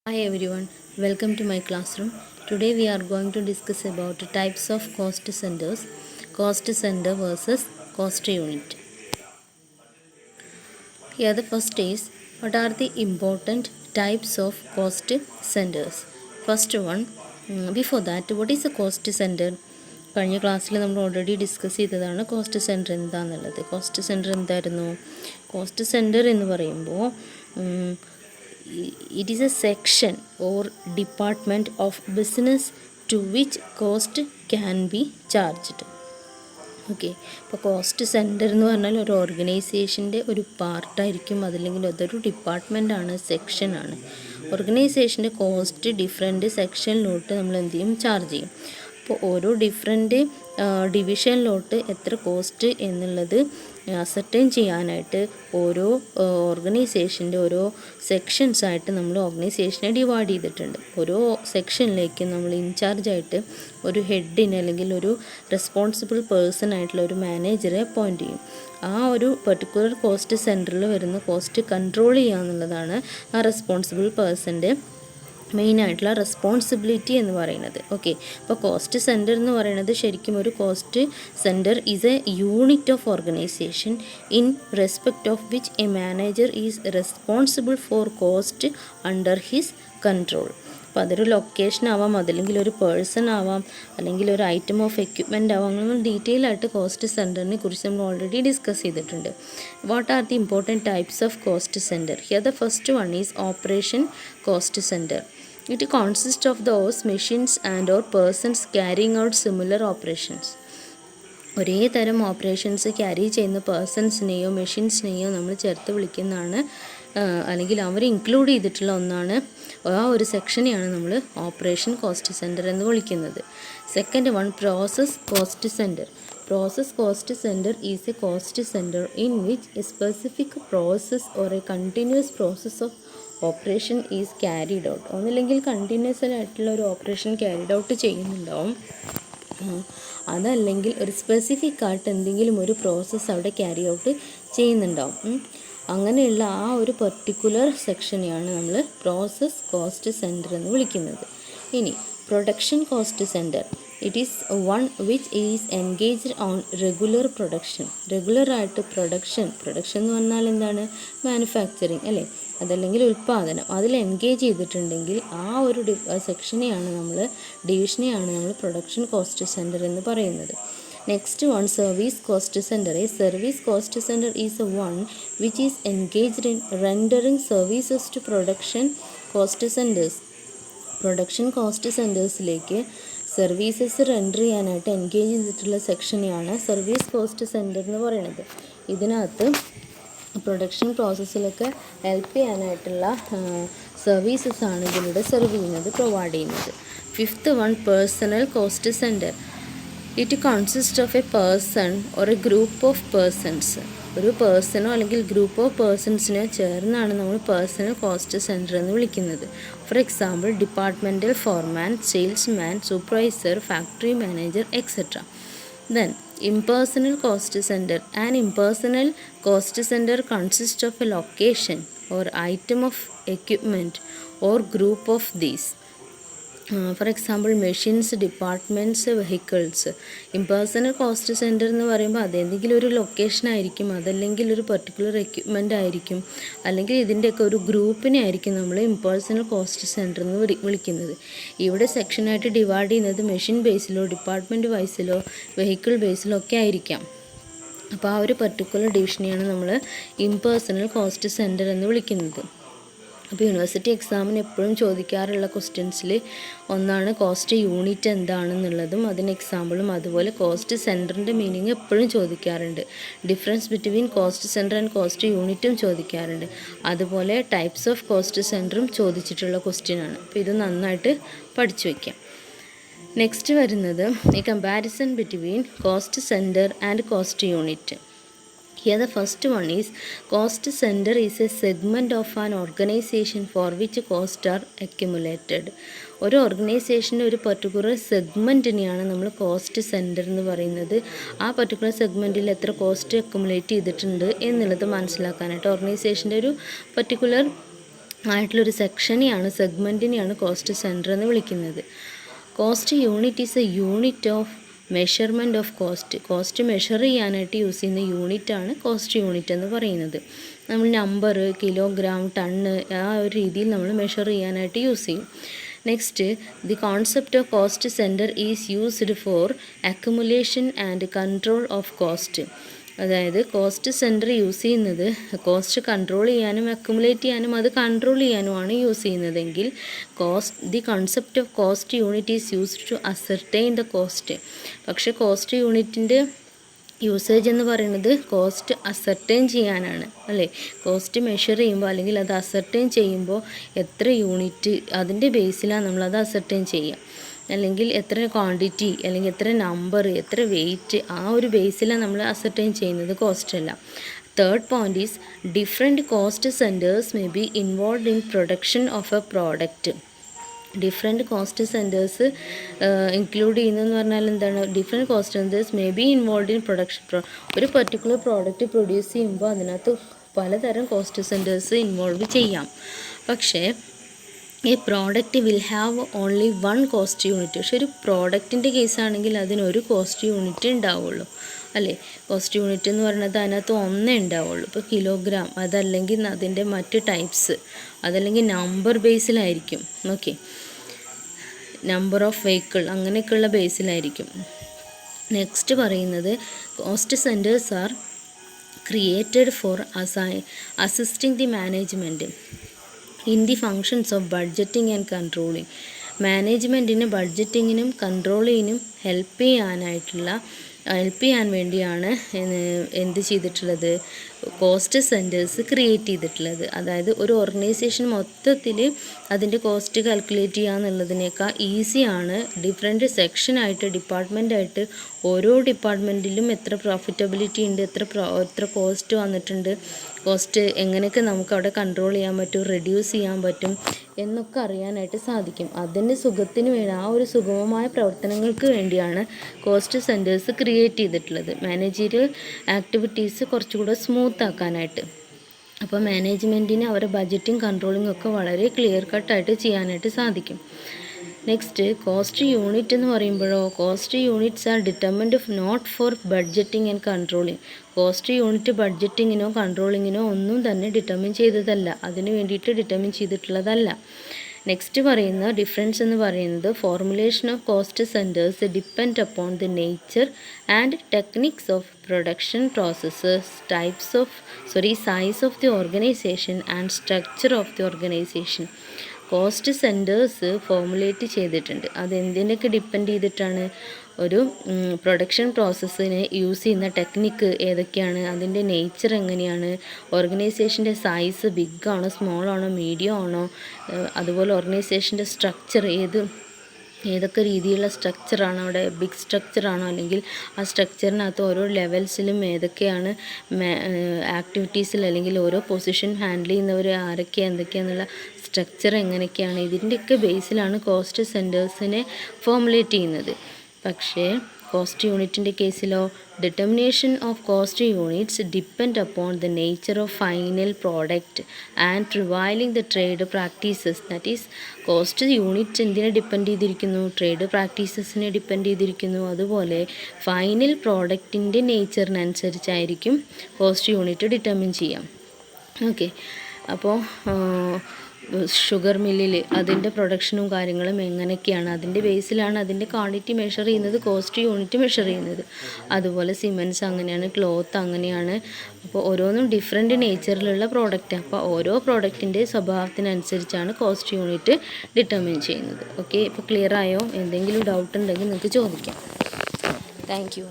Hi everyone, welcome to my classroom. Today we are going to discuss about types of cost centers, cost center versus cost unit. Here the first is, what are the important types of cost centers? First one, before that, what is a cost center? കഴിഞ്ഞ ക്ലാസ്സിൽ നമ്മൾ already discuss ചെയ്തതാണ് cost centre എന്താണെന്നുള്ളത്. Cost centre എന്തായിരുന്നു? Cost center എന്ന് പറയുമ്പോൾ it is a section or department of business to which cost can be charged. Okay, ഇപ്പോൾ cost center എന്ന് പറഞ്ഞാൽ ഒരു ഓർഗനൈസേഷൻ്റെ ഒരു പാർട്ടായിരിക്കും, അതല്ലെങ്കിൽ അതൊരു ഡിപ്പാർട്ട്മെൻറ്റാണ്, സെക്ഷനാണ്. ഓർഗനൈസേഷൻ്റെ കോസ്റ്റ് ഡിഫറെൻറ്റ് സെക്ഷനിലോട്ട് നമ്മൾ എന്ത് ചെയ്യും? ചാർജ് ചെയ്യും. അപ്പോൾ ഓരോ ഡിഫറെൻറ്റ് ഡിവിഷനിലോട്ട് എത്ര കോസ്റ്റ് എന്നുള്ളത് അസർട്ടൈൻ ചെയ്യാനായിട്ട് ഓരോ ഓർഗനൈസേഷൻ്റെ ഓരോ സെക്ഷൻസായിട്ട് നമ്മൾ ഓർഗനൈസേഷനെ ഡിവൈഡ് ചെയ്തിട്ടുണ്ട്. ഓരോ സെക്ഷനിലേക്ക് നമ്മൾ ഇൻചാർജായിട്ട് ഒരു ഹെഡിനെ അല്ലെങ്കിൽ ഒരു റെസ്പോൺസിബിൾ പേഴ്സൺ ആയിട്ടുള്ള ഒരു മാനേജറെ അപ്പോയിൻറ്റ് ചെയ്യും. ആ ഒരു പെർട്ടിക്കുലർ കോസ്റ്റ് സെൻറ്ററിൽ വരുന്ന കോസ്റ്റ് കൺട്രോൾ ചെയ്യുക എന്നുള്ളതാണ് ആ റെസ്പോൺസിബിൾ പേഴ്സൻ്റെ മെയിനായിട്ടുള്ള റെസ്പോൺസിബിലിറ്റി എന്ന് പറയുന്നത്. ഓക്കെ, അപ്പോൾ കോസ്റ്റ് സെൻറ്റർ എന്ന് പറയുന്നത് ശരിക്കും ഒരു cost centre is A unit of organisation in respect of which A manager is responsible for cost under his control. അപ്പോൾ അതൊരു ലൊക്കേഷൻ ആവാം, അതല്ലെങ്കിൽ ഒരു പേഴ്സൺ ആവാം, അല്ലെങ്കിൽ ഒരു ഐറ്റം ഓഫ് എക്യുപ്മെൻ്റ് ആവാം. അങ്ങനെ ഡീറ്റെയിൽ ആയിട്ട് കോസ്റ്റ് സെൻറ്ററിനെ കുറിച്ച് നമ്മൾ ഓൾറെഡി ഡിസ്കസ് ചെയ്തിട്ടുണ്ട്. What are the important types of cost centre? Here the first one is operation cost centre. It consists of those machines and or persons carrying out similar operations. ഒരേ തരം operations carry ചെയ്യുന്ന പേഴ്സൺസിനെയോ മെഷീൻസിനെയോ നമ്മൾ ചേർത്ത് വിളിക്കുന്നതാണ്, അല്ലെങ്കിൽ അവർ include ചെയ്തിട്ടുള്ള ഒന്നാണ്, ആ ഒരു സെക്ഷനെയാണ് നമ്മൾ ഓപ്പറേഷൻ കോസ്റ്റ് സെൻറ്റർ എന്ന് വിളിക്കുന്നത്. Second one, process cost centre. Process cost center is a cost center in which a specific process or a continuous process of operation is carried out. ഒന്നില്ലെങ്കിൽ കണ്ടിന്യൂസ് ആയിട്ടുള്ള ഒരു ഓപ്പറേഷൻ ക്യാരിഡ് ഔട്ട് ചെയ്യുന്നുണ്ടാവും, അതല്ലെങ്കിൽ ഒരു specific ആയിട്ട് എന്തെങ്കിലും ഒരു process അവിടെ ക്യാരി ഔട്ട് ചെയ്യുന്നുണ്ടാവും. അങ്ങനെയുള്ള ആ ഒരു പെർട്ടിക്കുലർ സെക്ഷനെയാണ് നമ്മൾ പ്രോസസ് കോസ്റ്റ് സെൻറ്റർ എന്ന് വിളിക്കുന്നത്. ഇനി production cost center, it is one which is engaged on regular production. റെഗുലറായിട്ട് പ്രൊഡക്ഷൻ എന്ന് പറഞ്ഞാൽ എന്താണ്? മാനുഫാക്ചറിങ് അല്ലേ, അതല്ലെങ്കിൽ ഉൽപ്പാദനം, അതിൽ എൻഗേജ് ചെയ്തിട്ടുണ്ടെങ്കിൽ ആ ഒരു ഡിവിഷനെയാണ് നമ്മൾ പ്രൊഡക്ഷൻ കോസ്റ്റ് സെൻറ്റർ എന്ന് പറയുന്നത്. Next one, service cost center. A service cost centre is a one which is engaged in rendering services to production cost centers. Production cost സെൻറ്റേഴ്സിലേക്ക് സർവീസസ് റെൻഡർ ചെയ്യാനായിട്ട് എൻഗേജ് ചെയ്തിട്ടുള്ള സെക്ഷനെയാണ് സർവീസ് കോസ്റ്റ് സെൻറ്റർ എന്ന് പറയുന്നത്. ഇതിനകത്ത് production പ്രോസസ്സിലൊക്കെ help ചെയ്യാനായിട്ടുള്ള services ആണ് ഇതിലൂടെ പ്രൊവൈഡ് ചെയ്യുന്നത്. Fifth one, personal cost center. It consist of a person or a group of persons. ഒരു പേഴ്സണോ അല്ലെങ്കിൽ ഗ്രൂപ്പ് ഓഫ് പേഴ്സൺസിനോ ചേർന്നാണ് നമ്മൾ പേഴ്സണൽ കോസ്റ്റ് സെൻറ്റർ എന്ന് വിളിക്കുന്നത്. For example, departmental Forman, salesman, supervisor, factory manager, etcetera. Then, impersonal cost center. An impersonal cost center consists of a location or item of equipment or group of these. For example, machines, departments, vehicles. Impersonal cost center എന്ന് പറയുമ്പോൾ അതെന്തെങ്കിലും ഒരു location ആയിരിക്കും, അതല്ലെങ്കിൽ ഒരു particular equipment ആയിരിക്കും, അല്ലെങ്കിൽ ഇതിൻ്റെയൊക്കെ ഒരു ഗ്രൂപ്പിനെ ആയിരിക്കും നമ്മൾ ഇംപേഴ്സണൽ കോസ്റ്റ് സെൻറ്റർ എന്ന് വിളിക്കുന്നത്. ഇവിടെ സെക്ഷനായിട്ട് ഡിവൈഡ് ചെയ്യുന്നത് മെഷീൻ ബേസിലോ ഡിപ്പാർട്ട്മെൻറ്റ് വൈസിലോ വെഹിക്കിൾ ബേസിലോ ഒക്കെ ആയിരിക്കാം. അപ്പോൾ ആ ഒരു പെർട്ടിക്കുലർ ഡിവിഷനെയാണ് നമ്മൾ ഇംപേഴ്സണൽ കോസ്റ്റ് സെൻറ്റർ എന്ന് വിളിക്കുന്നത്. അപ്പോൾ യൂണിവേഴ്സിറ്റി എക്സാമിന് എപ്പോഴും ചോദിക്കാറുള്ള ക്വസ്റ്റ്യൻസിൽ ഒന്നാണ് കോസ്റ്റ് യൂണിറ്റ് എന്താണെന്നുള്ളതും അതിന് എക്സാമ്പിളും. അതുപോലെ കോസ്റ്റ് സെൻറ്ററിൻ്റെ മീനിങ് എപ്പോഴും ചോദിക്കാറുണ്ട്. Difference between cost centre and cost യൂണിറ്റും ചോദിക്കാറുണ്ട്. അതുപോലെ ടൈപ്സ് ഓഫ് കോസ്റ്റ് സെൻറ്ററും ചോദിച്ചിട്ടുള്ള ക്വസ്റ്റ്യനാണ്. അപ്പോൾ ഇത് നന്നായിട്ട് പഠിച്ചു വയ്ക്കാം. നെക്സ്റ്റ് വരുന്നത് ഈ comparison between cost centre and cost unit. Here the first one is, cost center is a segment of an organization for which costs are accumulated. ഒരു ഓർഗനൈസേഷൻ്റെ ഒരു പെർട്ടിക്കുലർ സെഗ്മെൻറ്റിനെയാണ് നമ്മൾ കോസ്റ്റ് സെൻറ്റർ എന്ന് പറയുന്നത്. ആ പെർട്ടിക്കുലർ സെഗ്മെൻറ്റിൽ എത്ര കോസ്റ്റ് അക്യുമുലേറ്റ് ചെയ്തിട്ടുണ്ട് എന്നുള്ളത് മനസ്സിലാക്കാനായിട്ട് ഓർഗനൈസേഷൻ്റെ ഒരു പെർട്ടിക്കുലർ ആയിട്ടുള്ളൊരു സെക്ഷനെയാണ്, സെഗ്മെൻറ്റിനെയാണ് കോസ്റ്റ് സെൻറ്റർ എന്ന് വിളിക്കുന്നത്. Cost unit is A unit of measurement of cost measure ചെയ്യാനായിട്ട് യൂസ് ചെയ്യുന്ന യൂണിറ്റാണ് കോസ്റ്റ് യൂണിറ്റ് എന്ന് പറയുന്നത്. നമ്മൾ നമ്പർ, കിലോഗ്രാം, ടണ്ണ് ആ ഒരു രീതിയിൽ നമ്മൾ മെഷർ ചെയ്യാനായിട്ട് യൂസ് ചെയ്യും. Next, the concept of cost centre is used for accumulation and control of cost. അതായത് കോസ്റ്റ് സെൻറ്റർ യൂസ് ചെയ്യുന്നത് കോസ്റ്റ് കൺട്രോൾ ചെയ്യാനും അക്യുമുലേറ്റ് ചെയ്യാനും അത് കൺട്രോൾ ചെയ്യാനുമാണ് യൂസ് ചെയ്യുന്നതെങ്കിൽ the concept of cost unit is used to ascertain the cost. പക്ഷേ cost യൂണിറ്റിൻ്റെ usage എന്ന് പറയുന്നത് കോസ്റ്റ് അസർട്ടൈൻ ചെയ്യാനാണ്, അല്ലേ? കോസ്റ്റ് മെഷർ ചെയ്യുമ്പോൾ അല്ലെങ്കിൽ അത് അസർട്ടൈൻ ചെയ്യുമ്പോൾ എത്ര യൂണിറ്റ് അതിൻ്റെ ബേസിലാണ് നമ്മളത് അസർട്ടൈൻ ചെയ്യുക, അല്ലെങ്കിൽ എത്ര ക്വാണ്ടിറ്റി അല്ലെങ്കിൽ എത്ര നമ്പർ, എത്ര വെയിറ്റ്, ആ ഒരു ബേസിലാണ് നമ്മൾ അസർട്ടൈൻ ചെയ്യുന്നത്, കോസ്റ്റ് അല്ല. Third point is different cost centres may be involve in production of A product. Different cost centres include ചെയ്യുന്നതെന്ന് പറഞ്ഞാൽ എന്താണ്? Different cost centres may be involve in production. ഒരു പെർട്ടിക്കുലർ പ്രോഡക്റ്റ് പ്രൊഡ്യൂസ് ചെയ്യുമ്പോൾ അതിനകത്ത് പലതരം cost centres involve ചെയ്യാം. പക്ഷേ ഈ product will have only one cost unit. പക്ഷെ ഒരു പ്രോഡക്റ്റിൻ്റെ കേസാണെങ്കിൽ അതിനൊരു കോസ്റ്റ് യൂണിറ്റ് ഉണ്ടാവുള്ളൂ, അല്ലേ? കോസ്റ്റ് യൂണിറ്റ് എന്ന് പറയുന്നത് അതിനകത്ത് ഒന്നേ ഉണ്ടാവുള്ളൂ. ഇപ്പോൾ കിലോഗ്രാം, അതല്ലെങ്കിൽ അതിൻ്റെ മറ്റ് ടൈപ്സ്, അതല്ലെങ്കിൽ നമ്പർ ബേസിലായിരിക്കും. ഓക്കെ, നമ്പർ ഓഫ് വെഹിക്കിൾ അങ്ങനെയൊക്കെയുള്ള ബേസിലായിരിക്കും. നെക്സ്റ്റ് പറയുന്നത് cost centers are created for assisting the management in the functions of budgeting and controlling. മാനേജ്മെൻറ്റിന് ബഡ്ജറ്റിങ്ങിനും കൺട്രോളിങ്ങിനും ഹെൽപ്പ് ചെയ്യാൻ വേണ്ടിയാണ് എന്ത് ചെയ്തിട്ടുള്ളത്? കോസ്റ്റ് സെൻറ്റേഴ്സ് ക്രിയേറ്റ് ചെയ്തിട്ടുള്ളത്. അതായത് ഒരു ഓർഗനൈസേഷൻ മൊത്തത്തിൽ അതിൻ്റെ കോസ്റ്റ് കാൽക്കുലേറ്റ് ചെയ്യുക എന്നുള്ളതിനേക്കാൾ ഈസിയാണ് ഡിഫറെൻറ്റ് സെക്ഷനായിട്ട്, ഡിപ്പാർട്ട്മെൻറ്റായിട്ട് ഓരോ ഡിപ്പാർട്ട്മെൻറ്റിലും എത്ര പ്രോഫിറ്റബിലിറ്റി ഉണ്ട്, എത്ര കോസ്റ്റ് വന്നിട്ടുണ്ട്, കോസ്റ്റ് എങ്ങനെയൊക്കെ നമുക്ക് അവിടെ കൺട്രോൾ ചെയ്യാൻ പറ്റും, റെഡ്യൂസ് ചെയ്യാൻ പറ്റും എന്നൊക്കെ അറിയാനായിട്ട് സാധിക്കും. അതിന് സുഖത്തിന് വേണ്ടി, ആ ഒരു സുഗമമായ പ്രവർത്തനങ്ങൾക്ക് വേണ്ടിയാണ് കോസ്റ്റ് സെൻറ്റേഴ്സ് ക്രിയേറ്റ് ചെയ്തിട്ടുള്ളത്. മാനേജീരിയൽ ആക്ടിവിറ്റീസ് കുറച്ചുകൂടെ സ്മൂത്ത് ആക്കാനായിട്ട്. അപ്പോൾ മാനേജ്മെൻറ്റിന് അവരുടെ ബഡ്ജറ്റിംഗ് കൺട്രോളിംഗ് ഒക്കെ വളരെ ക്ലിയർ കട്ടായിട്ട് ചെയ്യാനായിട്ട് സാധിക്കും. നെക്സ്റ്റ്, കോസ്റ്റ് യൂണിറ്റ് എന്ന് പറയുമ്പോഴോ, cost units are determined not for budgeting and controlling. Cost unit ബഡ്ജറ്റിങ്ങിനോ കൺട്രോളിങ്ങിനോ ഒന്നും തന്നെ ഡിറ്റർമിൻ ചെയ്തതല്ല, അതിന് വേണ്ടിയിട്ട് ഡിറ്റർമിൻ ചെയ്തിട്ടുള്ളതല്ല. നെക്സ്റ്റ് പറയുന്ന ഡിഫറൻസ് എന്ന് പറയുന്നത് formulation of cost centers depend upon the nature and techniques of production processes, size of the organization and structure of the organization. Cost centers formulate ചെയ്തിട്ടുണ്ട്. അതെന്തിനൊക്കെ ഡിപ്പെൻഡ് ചെയ്തിട്ടാണ്? ഒരു പ്രൊഡക്ഷൻ പ്രോസസ്സിന് യൂസ് ചെയ്യുന്ന ടെക്നിക്ക് ഏതൊക്കെയാണ്, അതിൻ്റെ നേച്ചർ എങ്ങനെയാണ്, ഓർഗനൈസേഷൻ്റെ സൈസ് ബിഗ് ആണോ സ്മോൾ ആണോ മീഡിയം ആണോ, അതുപോലെ ഓർഗനൈസേഷൻ്റെ സ്ട്രക്ചർ ഏതൊക്കെ രീതിയിലുള്ള സ്ട്രക്ചറാണ് അവിടെ, ബിഗ് സ്ട്രക്ചറാണോ അല്ലെങ്കിൽ ആ സ്ട്രക്ചറിനകത്ത് ഓരോ ലെവൽസിലും ഏതൊക്കെയാണ് ആക്ടിവിറ്റീസിൽ അല്ലെങ്കിൽ ഓരോ പൊസിഷൻ ഹാൻഡിൽ ചെയ്യുന്നവർ ആരൊക്കെയാണ് എന്തൊക്കെയാണെന്നുള്ള സ്ട്രക്ചർ എങ്ങനെയൊക്കെയാണ്, ഇതിൻ്റെയൊക്കെ ബേസിലാണ് കോസ്റ്റ് സെൻറ്റേഴ്സിനെ ഫോർമുലേറ്റ് ചെയ്യുന്നത്. പക്ഷേ കോസ്റ്റ് യൂണിറ്റിൻ്റെ കേസിലോ determination of cost units depend upon the nature of final product and prevailing the trade practices. That is cost unit എന്തിനെ ഡിപ്പെൻഡ് ചെയ്തിരിക്കുന്നു? ട്രേഡ് പ്രാക്ടീസസിനെ ഡിപ്പെൻഡ് ചെയ്തിരിക്കുന്നു. അതുപോലെ ഫൈനൽ പ്രോഡക്റ്റിൻ്റെ നേച്ചറിനനുസരിച്ചായിരിക്കും കോസ്റ്റ് യൂണിറ്റ് ഡിറ്റർമിൻ ചെയ്യാം. ഓക്കെ, അപ്പോൾ ഷുഗർ മില്ലിൽ അതിൻ്റെ പ്രൊഡക്ഷനും കാര്യങ്ങളും എങ്ങനെയൊക്കെയാണ്, അതിൻ്റെ ബേസിലാണ് അതിൻ്റെ ക്വാണ്ടിറ്റി മെഷർ ചെയ്യുന്നത്, കോസ്റ്റ് യൂണിറ്റ് മെഷർ ചെയ്യുന്നത്. അതുപോലെ സിമെൻറ്റ്സ് അങ്ങനെയാണ്, ക്ലോത്ത് അങ്ങനെയാണ്. അപ്പോൾ ഓരോന്നും ഡിഫറെൻറ്റ് നേച്ചറിലുള്ള പ്രോഡക്റ്റ്. അപ്പോൾ ഓരോ പ്രോഡക്റ്റിൻ്റെ സ്വഭാവത്തിനനുസരിച്ചാണ് കോസ്റ്റ് യൂണിറ്റ് ഡിറ്റർമിൻ ചെയ്യുന്നത്. ഓക്കെ, ഇപ്പോൾ ക്ലിയർ ആയോ? എന്തെങ്കിലും ഡൗട്ട് ഉണ്ടെങ്കിൽ നിങ്ങൾക്ക് ചോദിക്കാം. Thank you.